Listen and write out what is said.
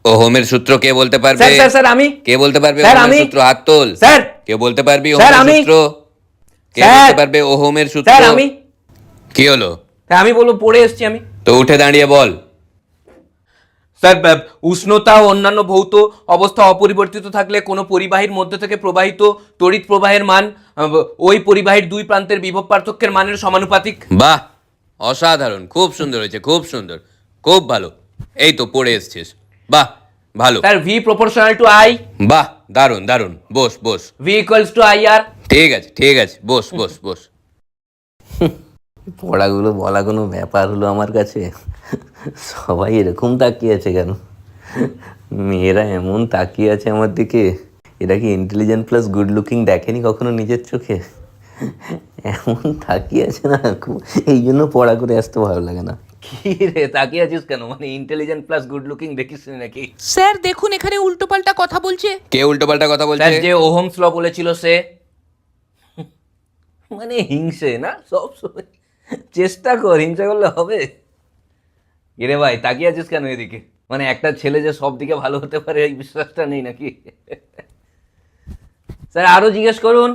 ওহমের সূত্র কে বলতে পারবে? স্যার স্যার স্যার আমি। কে বলতে পারবে স্যার ওহমের আমি। সূত্র? হাত তোল। স্যার। কে বলতে পারবি স্যার ওহমের আমি। সূত্র? কে স্যার। বলতে পারবে ওহমের সূত্র? স্যার আমি। কি হলো? হ্যাঁ আমি বলবো, পড়ে এসছি আমি। তো উঠে দাঁড়িয়ে বল। স্যার উষ্ণতা ও অন্যান্য ভৌত অবস্থা অপরিবর্তিত থাকলে কোনো পরিবাহীর মধ্য থেকে প্রবাহিত তড়িৎ প্রবাহের মান ওই পরিবাহীর দুই প্রান্তের বিভব পার্থক্যের মানের সমানুপাতিক। বাহ, অসাধারণ, খুব সুন্দর হয়েছে, খুব সুন্দর, খুব ভালো। এই তো পড়ে এসছিস, বাহ, ভালো। Sir V proportional to I. বাহ, দারুণ দারুণ, বস বস। ভি ইকুয়ালস টু আই আর। ঠিক আছে ঠিক আছে, বস বস বস। পড়াগুলো বলা কোনো ব্যাপার হলো আমার কাছে? সবাই এরকম তাকিয়ে আছে কেন? মেয়েরা এমন তাকিয়ে আছে আমার দিকে, এরা কি ইন্টেলিজেন্ট প্লাস গুড লুকিং দেখেনি কখনো নিজের চোখে? এমন তাকিয়ে আছে না, এই জন্য পড়া করে আসতে ভালো লাগে না। কি রে তাকিয়ে আছিস কেন? মানে ইন্টেলিজেন্ট প্লাস গুড লুকিং দেখিস নাকি? স্যার দেখুন এখানে উল্টোপাল্টা কথা বলছে। কে উল্টোপাল্টা কথা বলছে? স্যার যে ওহমস ল বলেছিল সে। মানে হিংসে না সব সময়? চেষ্টা কর, হিংসা করলে হবে? এরে ভাই তাকিয়ে আছিস কেন এদিকে? মানে একটা ছেলে যে সব দিকে ভালো হতে পারে এই বিশ্বাসটা নেই নাকি? স্যার আরো জিজ্ঞেস করুন।